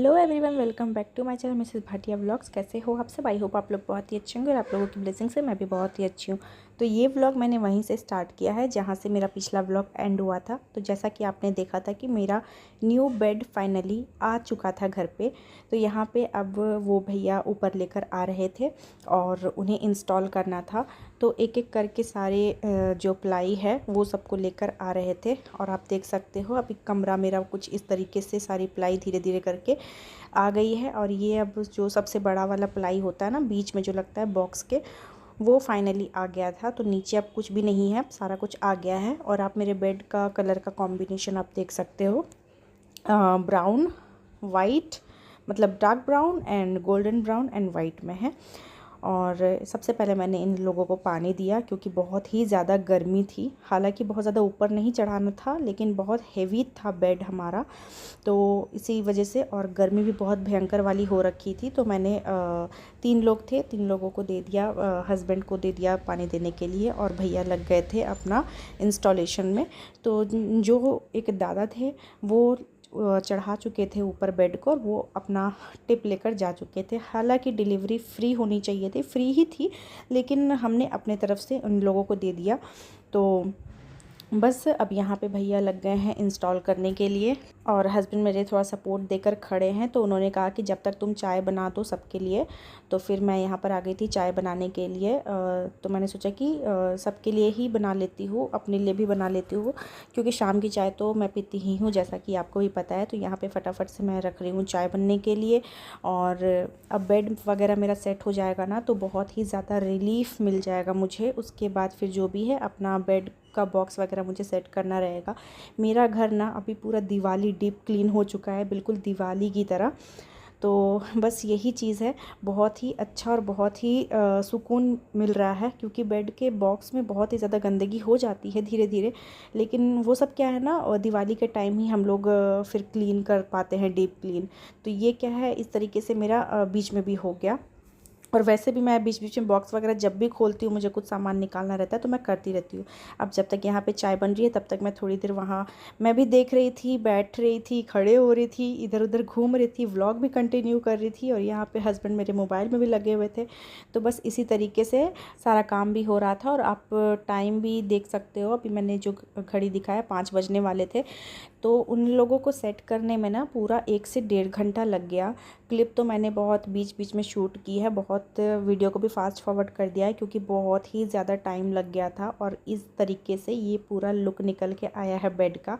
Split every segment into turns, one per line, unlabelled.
Hello everyone, welcome back to my channel Mrs Bhatia vlogs. कैसे हो आप सब? आई होप आप लोग बहुत ही अच्छे होंगे और आप लोगों की ब्लेसिंग से मैं भी बहुत ही अच्छी हूँ। तो ये व्लॉग मैंने वहीं से स्टार्ट किया है जहाँ से मेरा पिछला व्लॉग एंड हुआ था। तो जैसा कि आपने देखा था कि मेरा न्यू बेड फाइनली आ चुका था घर पे। तो यहाँ पे अब वो भैया ऊपर लेकर आ रहे थे और उन्हें इंस्टॉल करना था। तो एक एक करके सारे जो प्लाई है वो सबको लेकर आ रहे थे। और आप देख सकते हो अभी कमरा मेरा कुछ इस तरीके से सारी प्लाई धीरे धीरे करके आ गई है। और ये अब जो सबसे बड़ा वाला प्लाई होता है ना, बीच में जो लगता है बॉक्स के, वो फाइनली आ गया था। तो नीचे अब कुछ भी नहीं है, सारा कुछ आ गया है। और आप मेरे बेड का कलर का कॉम्बिनेशन आप देख सकते हो, ब्राउन वाइट, मतलब dark brown and golden brown and white में है। और सबसे पहले मैंने इन लोगों को पानी दिया क्योंकि बहुत ही ज़्यादा गर्मी थी। हालांकि बहुत ज़्यादा ऊपर नहीं चढ़ाना था, लेकिन बहुत हेवी था बेड हमारा, तो इसी वजह से। और गर्मी भी बहुत भयंकर वाली हो रखी थी। तो मैंने 3 लोग थे, 3 लोगों को दे दिया, हस्बैंड को दे दिया पानी देने के लिए, और भैया लग गए थे अपना इंस्टॉलेशन में। तो जो एक दादा थे वो चढ़ा चुके थे ऊपर बेड को, और वो अपना टिप लेकर जा चुके थे। हालांकि डिलीवरी फ्री होनी चाहिए थी, फ्री ही थी, लेकिन हमने अपने तरफ से उन लोगों को दे दिया। तो बस अब यहाँ पे भैया लग गए हैं इंस्टॉल करने के लिए, और हस्बैंड मेरे थोड़ा सपोर्ट देकर खड़े हैं। तो उन्होंने कहा कि जब तक तुम चाय बना दो सबके लिए। तो फिर मैं यहाँ पर आ गई थी चाय बनाने के लिए। तो मैंने सोचा कि सबके लिए ही बना लेती हूँ, अपने लिए भी बना लेती हूँ, क्योंकि शाम की चाय तो मैं पीती ही हूँ, जैसा कि आपको भी पता है। तो यहाँ पर फटाफट से मैं रख रही हूँ चाय बनने के लिए। और अब बेड वगैरह मेरा सेट हो जाएगा ना, तो बहुत ही ज़्यादा रिलीफ मिल जाएगा मुझे। उसके बाद फिर जो भी है अपना बेड का बॉक्स वगैरह मुझे सेट करना रहेगा। मेरा घर ना अभी पूरा दिवाली डीप क्लीन हो चुका है, बिल्कुल दिवाली की तरह। तो बस यही चीज़ है, बहुत ही अच्छा और बहुत ही सुकून मिल रहा है, क्योंकि बेड के बॉक्स में बहुत ही ज़्यादा गंदगी हो जाती है धीरे धीरे। लेकिन वो सब क्या है ना, दिवाली के टाइम ही हम लोग फिर क्लीन कर पाते हैं, डीप क्लीन। तो ये क्या है, इस तरीके से मेरा बीच में भी हो गया। और वैसे भी मैं बीच बीच में बॉक्स वगैरह जब भी खोलती हूँ, मुझे कुछ सामान निकालना रहता है, तो मैं करती रहती हूँ। अब जब तक यहाँ पे चाय बन रही है तब तक मैं थोड़ी देर वहाँ मैं भी देख रही थी, बैठ रही थी, खड़े हो रही थी, इधर उधर घूम रही थी, व्लॉग भी कंटिन्यू कर रही थी। और यहाँ पे हस्बैंड मेरे मोबाइल में भी लगे हुए थे। तो बस इसी तरीके से सारा काम भी हो रहा था। और आप टाइम भी देख सकते हो, अभी मैंने जो घड़ी दिखाया 5 बजने वाले थे। तो उन लोगों को सेट करने में ना पूरा 1 से 1.5 घंटा लग गया। क्लिप तो मैंने बहुत बीच बीच में शूट की है, बहुत वीडियो को भी फास्ट फॉरवर्ड कर दिया है, क्योंकि बहुत ही ज़्यादा टाइम लग गया था। और इस तरीके से ये पूरा लुक निकल के आया है बेड का।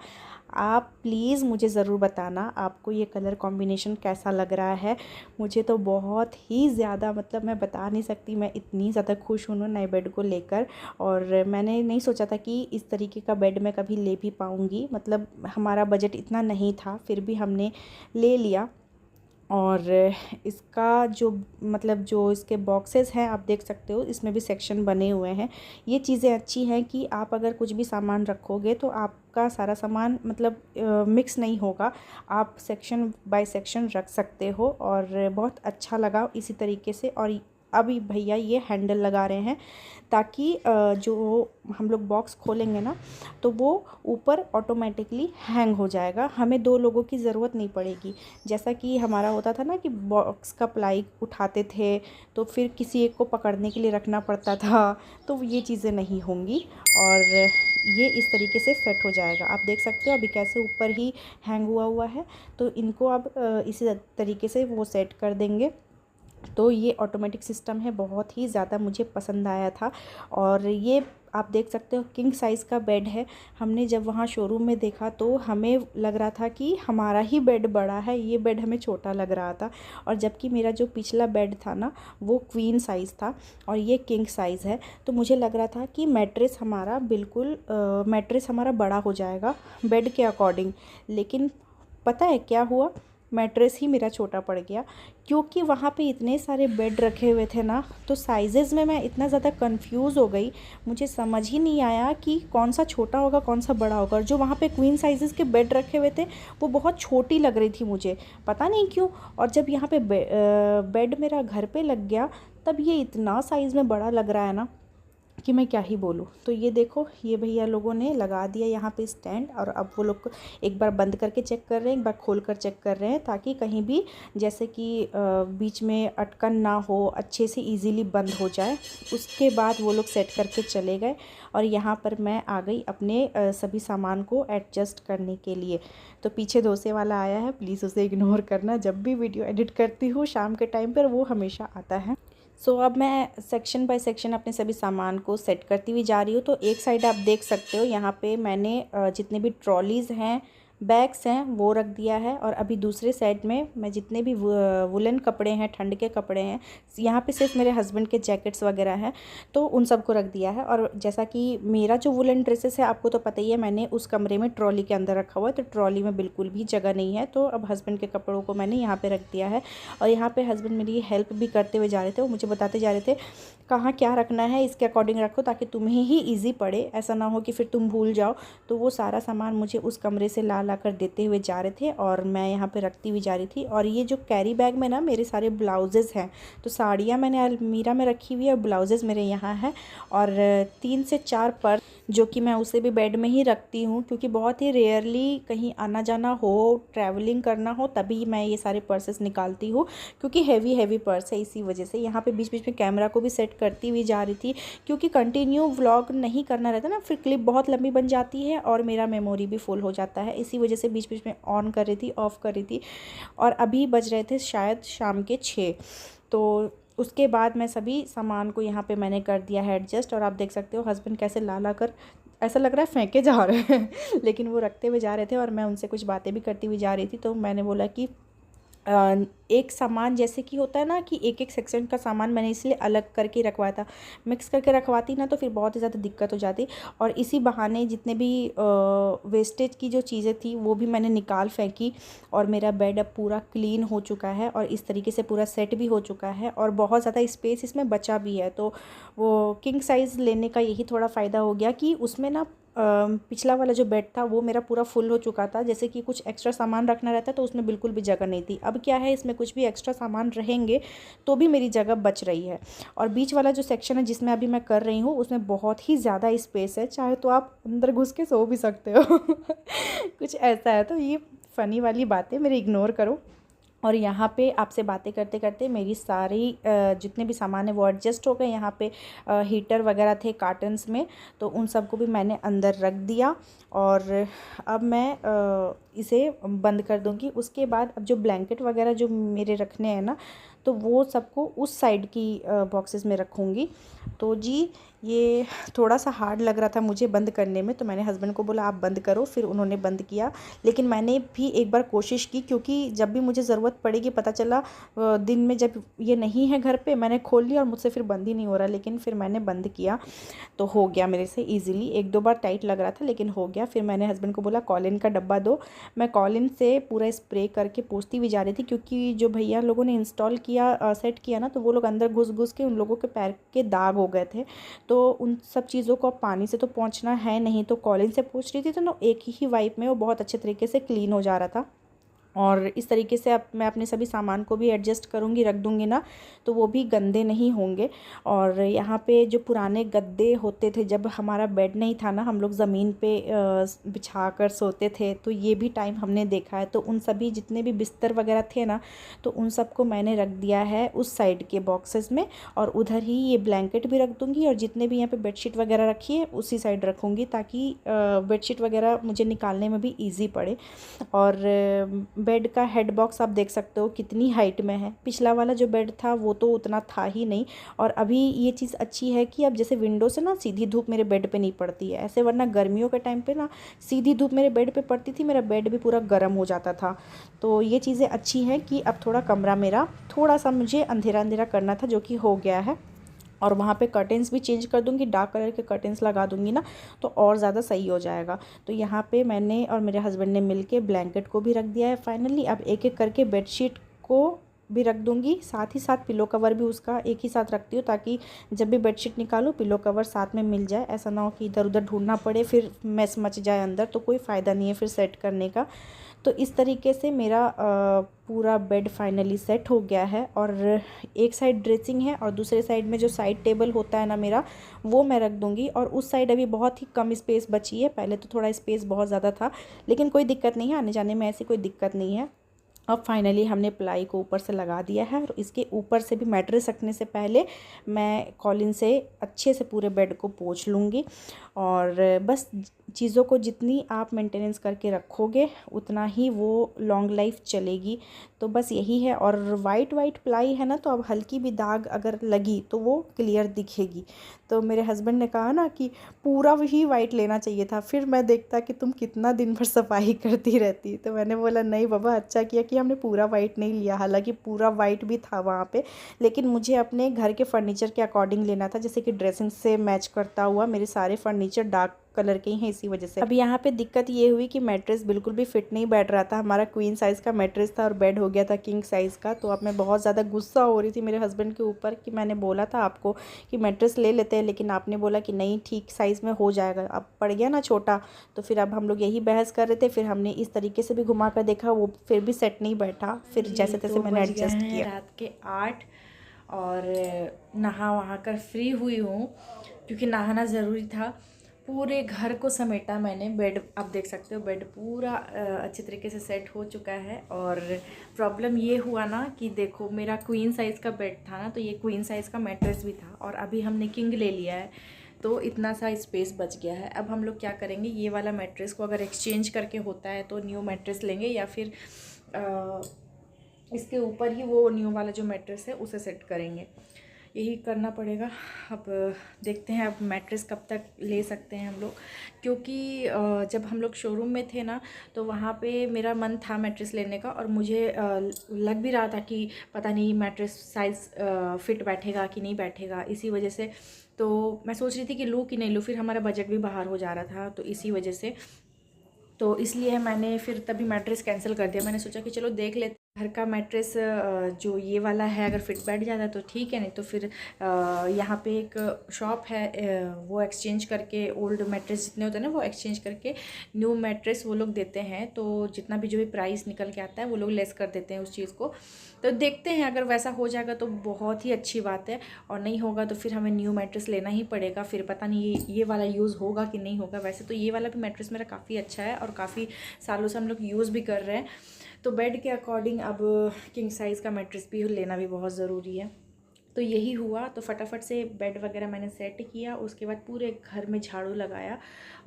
आप प्लीज़ मुझे ज़रूर बताना आपको ये कलर कॉम्बिनेशन कैसा लग रहा है। मुझे तो बहुत ही ज़्यादा, मतलब मैं बता नहीं सकती, मैं इतनी ज़्यादा खुश हूँ नए बेड को लेकर। और मैंने नहीं सोचा था कि इस तरीके का बेड मैं कभी ले भी पाऊँगी, मतलब हमारा बजट इतना नहीं था, फिर भी हमने ले लिया। और इसका जो, मतलब जो इसके बॉक्सेस हैं आप देख सकते हो, इसमें भी सेक्शन बने हुए हैं। ये चीज़ें अच्छी हैं कि आप अगर कुछ भी सामान रखोगे तो आपका सारा सामान मतलब मिक्स नहीं होगा, आप सेक्शन बाय सेक्शन रख सकते हो। और बहुत अच्छा लगा इसी तरीके से। और अभी भैया ये हैंडल लगा रहे हैं, ताकि जो हम लोग बॉक्स खोलेंगे ना, तो वो ऊपर ऑटोमेटिकली हैंग हो जाएगा, हमें 2 लोगों की ज़रूरत नहीं पड़ेगी। जैसा कि हमारा होता था ना कि बॉक्स का प्लाई उठाते थे तो फिर किसी एक को पकड़ने के लिए रखना पड़ता था, तो ये चीज़ें नहीं होंगी। और ये इस तरीके से सेट हो जाएगा। आप देख सकते हो अभी कैसे ऊपर ही हैंग हुआ हुआ है। तो इनको अब इसी तरीके से वो सेट कर देंगे। तो ये ऑटोमेटिक सिस्टम है, बहुत ही ज़्यादा मुझे पसंद आया था। और ये आप देख सकते हो किंग साइज़ का बेड है। हमने जब वहाँ शोरूम में देखा तो हमें लग रहा था कि हमारा ही बेड बड़ा है, ये बेड हमें छोटा लग रहा था। और जबकि मेरा जो पिछला बेड था ना, वो क्वीन साइज़ था और ये किंग साइज़ है। तो मुझे लग रहा था कि मैट्रेस हमारा बिल्कुल मैट्रेस हमारा बड़ा हो जाएगा बेड के अकॉर्डिंग। लेकिन पता है क्या हुआ, मैट्रेस ही मेरा छोटा पड़ गया, क्योंकि वहाँ पे इतने सारे बेड रखे हुए थे ना, तो साइज़ेज़ में मैं इतना ज़्यादा कंफ्यूज हो गई, मुझे समझ ही नहीं आया कि कौन सा छोटा होगा कौन सा बड़ा होगा। और जो वहाँ पे क्वीन साइज़ेज़ के बेड रखे हुए थे वो बहुत छोटी लग रही थी मुझे, पता नहीं क्यों। और जब यहाँ पे बेड मेरा घर पे लग गया, तब ये इतना साइज़ में बड़ा लग रहा है ना कि मैं क्या ही बोलूँ। तो ये देखो, ये भैया लोगों ने लगा दिया यहाँ पे स्टैंड, और अब वो लोग एक बार बंद करके चेक कर रहे हैं, एक बार खोल कर चेक कर रहे हैं, ताकि कहीं भी जैसे कि बीच में अटकन ना हो, अच्छे से इजीली बंद हो जाए। उसके बाद वो लोग सेट करके चले गए, और यहाँ पर मैं आ गई अपने सभी सामान को एडजस्ट करने के लिए। तो पीछे डोसे वाला आया है, प्लीज़ उसे इग्नोर करना, जब भी वीडियो एडिट करती हूँ शाम के टाइम पर वो हमेशा आता है। सो अब मैं सेक्शन बाय सेक्शन अपने सभी सामान को सेट करती हुई जा रही हूँ। तो एक साइड आप देख सकते हो, यहाँ पे मैंने जितने भी ट्रॉलीज़ हैं, बैग्स हैं, वो रख दिया है। और अभी दूसरे साइड में मैं जितने भी वुलन कपड़े हैं, ठंड के कपड़े हैं, यहाँ पे सिर्फ मेरे हस्बैंड के जैकेट्स वगैरह हैं, तो उन सबको रख दिया है। और जैसा कि मेरा जो वुलन ड्रेसेस है आपको तो पता ही है, मैंने उस कमरे में ट्रॉली के अंदर रखा हुआ है, तो ट्रॉली में बिल्कुल भी जगह नहीं है। तो अब हस्बैंड के कपड़ों को मैंने यहाँ पर रख दिया है। और यहाँ पर हस्बैंड मेरी हेल्प भी करते हुए जा रहे थे, वो मुझे बताते जा रहे थे कहाँ क्या रखना है, इसके अकॉर्डिंग रखो ताकि तुम्हें ही ईजी पड़े, ऐसा ना हो कि फिर तुम भूल जाओ। तो वो सारा सामान मुझे उस कमरे से ला कर देते हुए जा रहे थे, और मैं यहाँ पे रखती हुई जा रही थी। और ये जो कैरी बैग में ना मेरे सारे ब्लाउजेज़ हैं, तो साड़ियाँ मैंने अलमीरा में रखी हुई है और ब्लाउजेज़ मेरे यहाँ है। और 3 से 4 पर्स, जो कि मैं उसे भी बेड में ही रखती हूँ, क्योंकि बहुत ही रेयरली कहीं आना जाना हो, ट्रैवलिंग करना हो, तभी मैं ये सारे पर्सेस निकालती हूँ, क्योंकि हैवी पर्स है। इसी वजह से यहाँ पे बीच बीच में कैमरा को भी सेट करती हुई जा रही थी, क्योंकि कंटिन्यू व्लॉग नहीं करना रहता ना, फिर क्लिप बहुत लंबी बन जाती है और मेरा मेमोरी भी फुल हो जाता है। इसी वजह से बीच बीच में ऑन कर रही थी, ऑफ़ कर रही थी। और अभी बज रहे थे शायद शाम के 6। तो उसके बाद मैं सभी सामान को यहाँ पे मैंने कर दिया है एडजस्ट। और आप देख सकते हो हस्बैंड कैसे ला कर, ऐसा लग रहा है फेंके जा रहे हैं लेकिन वो रखते हुए जा रहे थे, और मैं उनसे कुछ बातें भी करती हुई जा रही थी। तो मैंने बोला कि एक सामान जैसे कि होता है ना कि एक एक सेक्शन का सामान मैंने इसलिए अलग करके रखवाया था, मिक्स करके रखवाती ना तो फिर बहुत ही ज़्यादा दिक्कत हो जाती। और इसी बहाने जितने भी वेस्टेज की जो चीज़ें थी वो भी मैंने निकाल फेंकी, और मेरा बेड अब पूरा क्लीन हो चुका है, और इस तरीके से पूरा सेट भी हो चुका है, और बहुत ज़्यादा स्पेस इसमें बचा भी है। तो वो किंग साइज़ लेने का यही थोड़ा फ़ायदा हो गया कि उसमें ना पिछला वाला जो बेड था वो मेरा पूरा फुल हो चुका था, जैसे कि कुछ एक्स्ट्रा सामान रखना रहता तो उसमें बिल्कुल भी जगह नहीं थी। अब क्या है, इसमें कुछ भी एक्स्ट्रा सामान रहेंगे तो भी मेरी जगह बच रही है। और बीच वाला जो सेक्शन है जिसमें अभी मैं कर रही हूँ, उसमें बहुत ही ज़्यादा स्पेस है, चाहे तो आप अंदर घुस के सो भी सकते हो कुछ ऐसा है। तो ये फ़नी वाली बातें मेरी इग्नोर करो। और यहाँ पे आपसे बातें करते करते मेरी सारी जितने भी सामान है वो एडजस्ट हो गए। यहाँ पे हीटर वगैरह थे कार्टन्स में, तो उन सबको भी मैंने अंदर रख दिया, और अब मैं इसे बंद कर दूँगी। उसके बाद अब जो ब्लैंकेट वगैरह जो मेरे रखने हैं ना, तो वो सबको उस साइड की बॉक्सेस में रखूँगी। तो जी ये थोड़ा सा हार्ड लग रहा था मुझे बंद करने में, तो मैंने हस्बैंड को बोला आप बंद करो, फिर उन्होंने बंद किया। लेकिन मैंने भी एक बार कोशिश की, क्योंकि जब भी मुझे ज़रूरत पड़ेगी, पता चला दिन में जब ये नहीं है घर पे, मैंने खोल लिया और मुझसे फिर बंद ही नहीं हो रहा, लेकिन फिर मैंने बंद किया तो हो गया मेरे से ईज़िली। 1-2 बार टाइट लग रहा था लेकिन हो गया। फिर मैंने हस्बैंड को बोला कॉलिन का डब्बा दो, मैं कॉलिन से पूरा स्प्रे करके पोंछती हुई जा रही थी, क्योंकि जो भैया लोगों ने इंस्टॉल किया सेट किया ना, तो वो लोग अंदर घुस के उन लोगों के पैर के दाग हो गए थे। तो उन सब चीज़ों को पानी से तो पोंछना है नहीं, तो कॉलिन से पोंछ रही थी, तो ना एक ही वाइप में वो बहुत अच्छे तरीके से क्लीन हो जा रहा था। और इस तरीके से अब मैं अपने सभी सामान को भी एडजस्ट करूँगी, रख दूँगी ना, तो वो भी गंदे नहीं होंगे। और यहाँ पे जो पुराने गद्दे होते थे, जब हमारा बेड नहीं था ना, हम लोग ज़मीन पे बिछा कर सोते थे, तो ये भी टाइम हमने देखा है। तो उन सभी जितने भी बिस्तर वगैरह थे ना, तो उन सबको मैंने रख दिया है उस साइड के बॉक्सेस में, और उधर ही ये ब्लैंकेट भी रख दूँगी, और जितने भी यहाँ पे बेडशीट वगैरह रखी है उसी साइड रखूँगी, ताकि बेडशीट वगैरह मुझे निकालने में भी ईजी पड़े। और बेड का हेड बॉक्स आप देख सकते हो कितनी हाइट में है। पिछला वाला जो बेड था वो तो उतना था ही नहीं, और अभी ये चीज़ अच्छी है कि अब जैसे विंडो से ना सीधी धूप मेरे बेड पे नहीं पड़ती है ऐसे, वरना गर्मियों के टाइम पे ना सीधी धूप मेरे बेड पे पड़ती थी, मेरा बेड भी पूरा गर्म हो जाता था। तो ये चीज़ें अच्छी हैं कि अब थोड़ा कमरा मेरा थोड़ा सा मुझे अंधेरा अंधेरा करना था, जो कि हो गया है। और वहाँ पे कर्टेंस भी चेंज कर दूँगी, डार्क कलर के कर्टेंस लगा दूँगी ना, तो और ज़्यादा सही हो जाएगा। तो यहाँ पे मैंने और मेरे हस्बैंड ने मिलके ब्लैंकेट को भी रख दिया है फाइनली। अब एक एक करके बेडशीट को भी रख दूंगी, साथ ही साथ पिलो कवर भी उसका एक ही साथ रखती हूँ, ताकि जब भी बेडशीट निकालूँ पिलो कवर साथ में मिल जाए। ऐसा ना हो कि इधर उधर ढूंढना पड़े, फिर मैस मच जाए अंदर, तो कोई फ़ायदा नहीं है फिर सेट करने का। तो इस तरीके से मेरा पूरा बेड फाइनली सेट हो गया है। और एक साइड ड्रेसिंग है और दूसरे साइड में जो साइड टेबल होता है ना मेरा, वो मैं रख दूँगी। और उस साइड अभी बहुत ही कम स्पेस बची है, पहले तो थोड़ा स्पेस बहुत ज़्यादा था, लेकिन कोई दिक्कत नहीं है, आने जाने में ऐसी कोई दिक्कत नहीं है। अब फाइनली हमने प्लाई को ऊपर से लगा दिया है, और इसके ऊपर से भी मैट्रेस रखने से पहले मैं कॉलिन से अच्छे से पूरे बेड को पोंछ लूँगी। और बस चीज़ों को जितनी आप मेंटेनेंस करके रखोगे उतना ही वो लॉन्ग लाइफ चलेगी। तो बस यही है। और वाइट प्लाई है ना, तो अब हल्की भी दाग अगर लगी तो वो क्लियर दिखेगी। तो मेरे हस्बैंड ने कहा ना कि पूरा ही वाइट लेना चाहिए था, फिर मैं देखता कि तुम कितना दिन भर सफाई करती रहती। तो मैंने बोला नहीं बाबा, अच्छा किया कि हमने पूरा वाइट नहीं लिया। हालांकि पूरा वाइट भी था वहाँ पे, लेकिन मुझे अपने घर के फर्नीचर के अकॉर्डिंग लेना था, जैसे कि ड्रेसिंग से मैच करता हुआ। मेरे सारे फर्नीचर डार्क कलर के ही हैं, इसी वजह से। अब यहाँ पे दिक्कत ये हुई कि मैट्रेस बिल्कुल भी फिट नहीं बैठ रहा था। हमारा क्वीन साइज़ का मैट्रेस था और बेड हो गया था किंग साइज़ का। तो अब मैं बहुत ज़्यादा गुस्सा हो रही थी मेरे हस्बैंड के ऊपर कि मैंने बोला था आपको कि मैट्रेस ले लेते हैं, लेकिन आपने बोला कि नहीं ठीक साइज़ में हो जाएगा, अब पड़ गया ना छोटा। तो फिर अब हम लोग यही बहस कर रहे थे। फिर हमने इस तरीके से भी घुमा कर देखा, वो फिर भी सेट नहीं बैठा। फिर जैसे तैसे मैंने एडजस्ट किया।
रात के 8 और नहा वहा कर फ्री हुई हूँ, क्योंकि नहाना ज़रूरी था। पूरे घर को समेटा मैंने। बेड आप देख सकते हो, बेड पूरा अच्छे तरीके से सेट हो चुका है। और प्रॉब्लम ये हुआ ना कि देखो, मेरा क्वीन साइज़ का बेड था ना, तो ये क्वीन साइज़ का मैट्रेस भी था, और अभी हमने किंग ले लिया है, तो इतना सा स्पेस बच गया है। अब हम लोग क्या करेंगे, ये वाला मैट्रेस को अगर एक्सचेंज करके होता है तो न्यू मैट्रेस लेंगे, या फिर इसके ऊपर ही वो न्यू वाला जो मैट्रेस है उसे सेट करेंगे। यही करना पड़ेगा। अब देखते हैं अब मैट्रेस कब तक ले सकते हैं हम लोग, क्योंकि जब हम लोग शोरूम में थे ना, तो वहाँ पे मेरा मन था मैट्रेस लेने का, और मुझे लग भी रहा था कि पता नहीं मैट्रेस साइज़ फिट बैठेगा कि नहीं बैठेगा। इसी वजह से तो मैं सोच रही थी कि लूँ कि नहीं लूँ, फिर हमारा बजट भी बाहर हो जा रहा था, तो इसी वजह से तो इसलिए मैंने फिर तभी मैट्रेस कैंसिल कर दिया। मैंने सोचा कि चलो देख लेते घर का मैट्रेस, जो ये वाला है अगर फिट बैठ जाता है तो ठीक है, नहीं तो फिर यहाँ पे एक शॉप है, वो एक्सचेंज करके ओल्ड मैट्रेस जितने होते हैं ना वो एक्सचेंज करके न्यू मैट्रेस वो लोग देते हैं। तो जितना भी जो भी प्राइस निकल के आता है वो लोग लेस कर देते हैं उस चीज़ को। तो देखते हैं, अगर वैसा हो जाएगा तो बहुत ही अच्छी बात है, और नहीं होगा तो फिर हमें न्यू मैट्रेस लेना ही पड़ेगा। फिर पता नहीं ये वाला यूज़ होगा कि नहीं होगा। वैसे तो ये वाला भी मैट्रेस मेरा काफ़ी अच्छा है और काफ़ी सालों से हम लोग यूज़ भी कर रहे हैं। तो बेड के अकॉर्डिंग अब किंग साइज़ का मैट्रेस भी लेना भी बहुत ज़रूरी है। तो यही हुआ। तो फटाफट से बेड वगैरह मैंने सेट किया, उसके बाद पूरे घर में झाड़ू लगाया,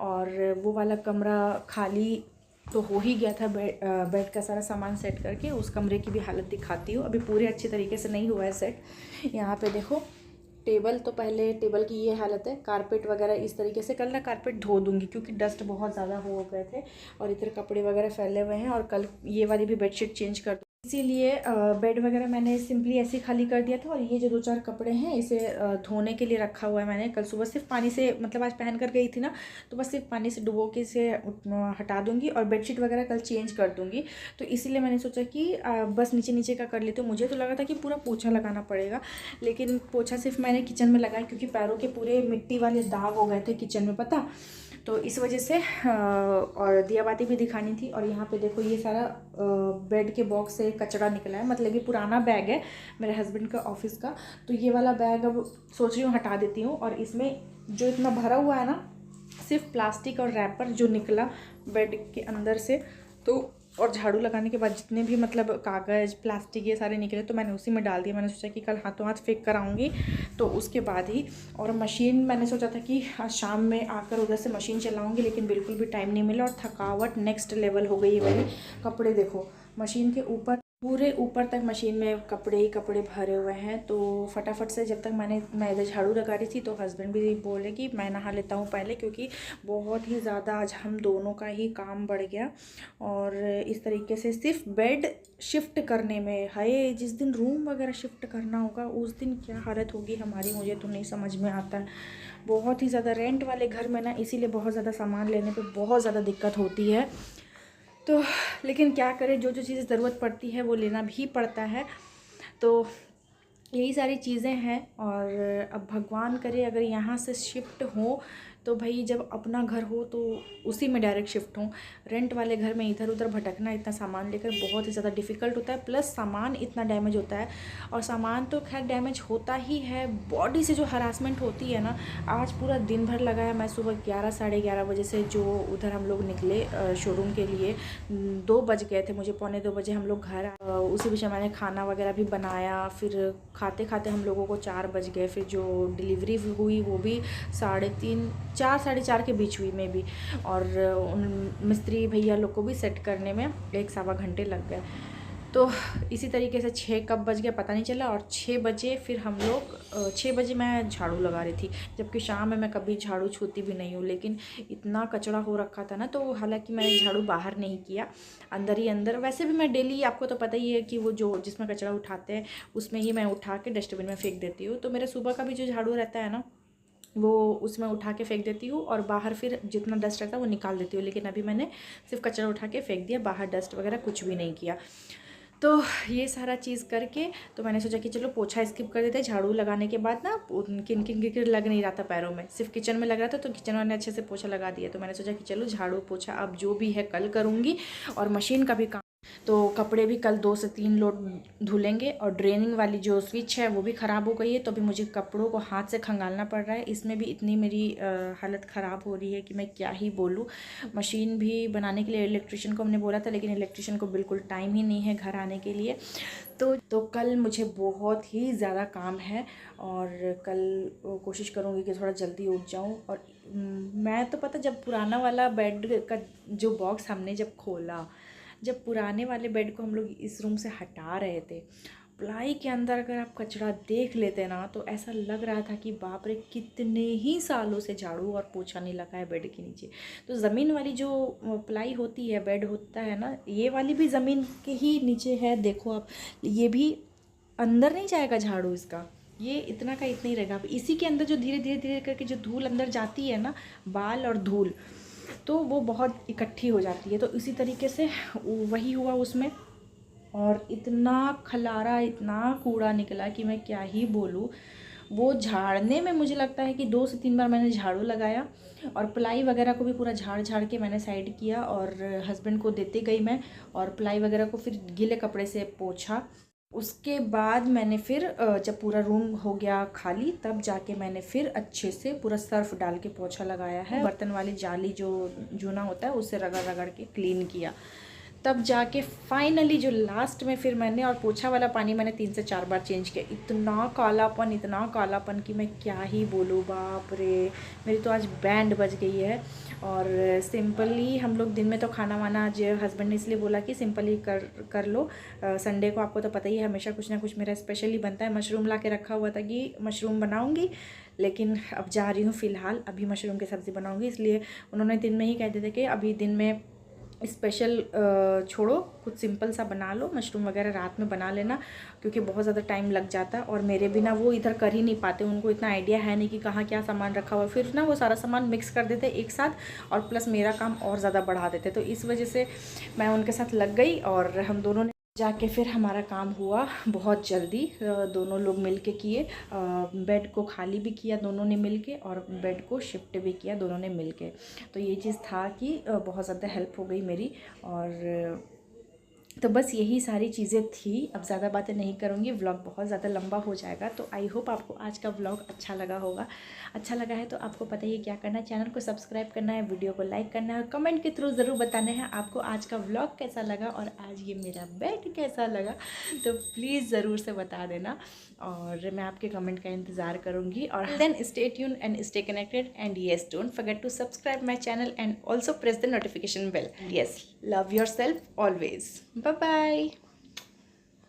और वो वाला कमरा खाली तो हो ही गया था। बेड का सारा सामान सेट करके उस कमरे की भी हालत दिखाती हूँ। अभी पूरे अच्छे तरीके से नहीं हुआ है सेट। यहाँ पे देखो, टेबल तो पहले टेबल की ये हालत है। कारपेट वगैरह इस तरीके से, कल ना कारपेट धो दूँगी क्योंकि डस्ट बहुत ज़्यादा हो गए थे, और इधर कपड़े वगैरह फैले हुए हैं, और कल ये वाली भी बेडशीट चेंज कर, इसीलिए बेड वगैरह मैंने सिंपली ऐसे ही खाली कर दिया था। और ये जो 2-4 कपड़े हैं इसे धोने के लिए रखा हुआ है मैंने। कल सुबह सिर्फ पानी से, मतलब आज पहन कर गई थी ना, तो बस सिर्फ पानी से डुबो के इसे हटा दूंगी, और बेडशीट वगैरह कल चेंज कर दूंगी। तो इसीलिए मैंने सोचा कि बस नीचे नीचे का कर लेती हूँ। मुझे तो लगा था कि पूरा पोछा लगाना पड़ेगा, लेकिन पोछा सिर्फ मैंने किचन में लगाया, क्योंकि पैरों के पूरे मिट्टी वाले दाग हो गए थे किचन में, पता। तो इस वजह से और दिया बाती भी दिखानी थी। और यहाँ पे देखो, ये सारा बेड के बॉक्स से कचरा निकला है, मतलब ये पुराना बैग है मेरे हस्बैंड का ऑफिस का। तो ये वाला बैग अब सोच रही हूँ हटा देती हूँ। और इसमें जो इतना भरा हुआ है ना, सिर्फ प्लास्टिक और रैपर जो निकला बेड के अंदर से, तो और झाड़ू लगाने के बाद जितने भी मतलब कागज़ प्लास्टिक ये सारे निकले, तो मैंने उसी में डाल दिया। मैंने सोचा कि कल हाथों हाथ फेंक कर आऊँगी, तो उसके बाद ही। और मशीन मैंने सोचा था कि आज शाम में आकर उधर से मशीन चलाऊँगी, लेकिन बिल्कुल भी टाइम नहीं मिला, और थकावट नेक्स्ट लेवल हो गई है मेरी। कपड़े देखो, मशीन के ऊपर पूरे ऊपर तक मशीन में कपड़े ही कपड़े भरे हुए हैं। तो फटाफट से जब तक मैं इधर झाड़ू लगा रही थी, तो हस्बैंड भी बोले कि मैं नहा लेता हूँ पहले, क्योंकि बहुत ही ज़्यादा आज हम दोनों का ही काम बढ़ गया। और इस तरीके से सिर्फ बेड शिफ्ट करने में, हाय जिस दिन रूम वगैरह शिफ्ट करना होगा उस दिन क्या हालत होगी हमारी, मुझे तो नहीं समझ में आता है। बहुत ही ज़्यादा रेंट वाले घर में ना, इसीलिए बहुत ज़्यादा सामान लेने पर बहुत ज़्यादा दिक्कत होती है। तो लेकिन क्या करें, जो जो चीज़ें ज़रूरत पड़ती है वो लेना भी पड़ता है। तो यही सारी चीज़ें हैं। और अब भगवान करे अगर यहाँ से शिफ्ट हो तो भाई जब अपना घर हो तो उसी में डायरेक्ट शिफ्ट हूँ। रेंट वाले घर में इधर उधर भटकना, इतना सामान लेकर बहुत ही ज़्यादा डिफ़िकल्ट होता है, प्लस सामान इतना डैमेज होता है। और सामान तो खैर डैमेज होता ही है, बॉडी से जो हरासमेंट होती है ना। आज पूरा दिन भर लगा है, मैं सुबह 11 साढ़े 11 बजे से जो उधर हम लोग निकले शोरूम के लिए, 2 बज गए थे मुझे, 2:45 बजे हम लोग घर आए। उसी बीच मैंने खाना वगैरह भी बनाया, फिर खाते खाते हम लोगों को 4 बज गए। फिर जो डिलीवरी हुई वो भी 3:30 4 साढ़े 4 के बीच हुई में भी। और उन मिस्त्री भैया लोग को भी सेट करने में 1 सवा घंटे लग गए। तो इसी तरीके से 6 कब बज गया पता नहीं चला। और 6 बजे फिर हम लोग 6 बजे मैं झाड़ू लगा रही थी, जबकि शाम में मैं कभी झाड़ू छूती भी नहीं हूँ। लेकिन इतना कचरा हो रखा था ना, तो हालांकि मैंने झाड़ू बाहर नहीं किया, अंदर ही अंदर। वैसे भी मैं डेली, आपको तो पता ही है कि वो जो जिसमें कचरा उठाते हैं उसमें ही मैं उठा के डस्टबिन में फेंक देती हूँ। तो मेरे सुबह का भी जो झाड़ू रहता है ना, वो उसमें उठा के फेंक देती हूँ, और बाहर फिर जितना डस्ट रहता है वो निकाल देती हूँ। लेकिन अभी मैंने सिर्फ कचरा उठा के फेंक दिया, बाहर डस्ट वगैरह कुछ भी नहीं किया। तो ये सारा चीज़ करके तो मैंने सोचा कि चलो पोछा स्किप कर देते हैं। झाड़ू लगाने के बाद ना किन किन के लग नहीं रहा था पैरों में, सिर्फ किचन में लग रहा था, तो किचन वाले ने अच्छे से पोछा लगा दिया। तो मैंने सोचा कि चलो झाड़ू पोछा अब जो भी है कल करूँगी, और मशीन का भी काम, तो कपड़े भी कल 2 से 3 लोड धुलेंगे। और ड्रेनिंग वाली जो स्विच है वो भी ख़राब हो गई है, तो अभी मुझे कपड़ों को हाथ से खंगालना पड़ रहा है। इसमें भी इतनी मेरी हालत ख़राब हो रही है कि मैं क्या ही बोलूँ। मशीन भी बनाने के लिए इलेक्ट्रिशियन को हमने बोला था, लेकिन इलेक्ट्रिशियन को बिल्कुल टाइम ही नहीं है घर आने के लिए। तो कल मुझे बहुत ही ज़्यादा काम है, और कल कोशिश करूँगी कि थोड़ा जल्दी उठ जाऊँ। और मैं तो पता, जब पुराना वाला बेड का जो बॉक्स हमने जब खोला, जब पुराने वाले बेड को हम लोग इस रूम से हटा रहे थे, प्लाई के अंदर अगर आप कचरा देख लेते ना, तो ऐसा लग रहा था कि बाप रे, कितने ही सालों से झाड़ू और पोछा नहीं लगा है बेड के नीचे। तो ज़मीन वाली जो प्लाई होती है, बेड होता है ना, ये वाली भी ज़मीन के ही नीचे है। देखो आप, ये भी अंदर नहीं जाएगा झाड़ू इसका, ये इतना का इतना ही रहेगा। इसी के अंदर जो धीरे धीरे धीरे करके जो धूल अंदर जाती है ना, बाल और धूल, तो वो बहुत इकट्ठी हो जाती है। तो इसी तरीके से वही हुआ उसमें, और इतना खलारा, इतना कूड़ा निकला कि मैं क्या ही बोलूँ। वो झाड़ने में मुझे लगता है कि 2 से 3 बार मैंने झाड़ू लगाया, और प्लाई वगैरह को भी पूरा झाड़ झाड़ के मैंने साइड किया, और हस्बैंड को देते गई मैं, और प्लाई वगैरह को फिर गीले कपड़े से पोंछा। उसके बाद मैंने फिर जब पूरा रूम हो गया खाली, तब जाके मैंने फिर अच्छे से पूरा सर्फ डाल के पोछा लगाया है। बर्तन वाली जाली जो जूना होता है उससे रगड़ रगड़ के क्लीन किया, तब जाके फाइनली जो लास्ट में फिर मैंने, और पोछा वाला पानी मैंने 3 से 4 बार चेंज किया। इतना कालापन कि मैं क्या ही बोलूँ, बाप रे, मेरी तो आज बैंड बज गई है। और सिंपली हम लोग दिन में तो खाना वाना, आज हस्बैंड ने इसलिए बोला कि सिंपली कर लो। संडे को आपको तो पता ही है, हमेशा कुछ ना कुछ मेरा स्पेशली बनता है। मशरूम ला के रखा हुआ था कि मशरूम बनाऊँगी, लेकिन अब जा रही हूँ फ़िलहाल, अभी मशरूम की सब्ज़ी बनाऊँगी। इसलिए उन्होंने दिन में ही कह दिया था कि अभी दिन में स्पेशल छोड़ो, कुछ सिंपल सा बना लो, मशरूम वगैरह रात में बना लेना, क्योंकि बहुत ज़्यादा टाइम लग जाता है। और मेरे बिना वो इधर कर ही नहीं पाते, उनको इतना आइडिया है नहीं कि कहाँ क्या सामान रखा हुआ है। फिर ना वो सारा सामान मिक्स कर देते एक साथ, और प्लस मेरा काम और ज़्यादा बढ़ा देते। तो इस वजह से मैं उनके साथ लग गई, और हम दोनों ने जाके फिर हमारा काम हुआ बहुत जल्दी। दोनों लोग मिल के किए, बेड को खाली भी किया दोनों ने मिल के, और बेड को शिफ्ट भी किया दोनों ने मिल के। तो ये चीज़ था कि बहुत ज़्यादा हेल्प हो गई मेरी। और तो बस यही सारी चीज़ें थी। अब ज़्यादा बातें नहीं करूँगी, व्लॉग बहुत ज़्यादा लंबा हो जाएगा। तो आई होप आपको आज का व्लॉग अच्छा लगा होगा। अच्छा लगा है तो आपको पता ही है क्या करना है, चैनल को सब्सक्राइब करना है, वीडियो को लाइक करना है, और कमेंट के थ्रू ज़रूर बताना है आपको आज का व्लॉग कैसा लगा, और आज ये मेरा बेड कैसा लगा। तो प्लीज़ ज़रूर से बता देना, और मैं आपके कमेंट का इंतज़ार करूँगी। और then stay tune and stay connected, and yes, don't forget to subscribe my channel and also press the notification bell. Yes, love yourself always. Bye bye.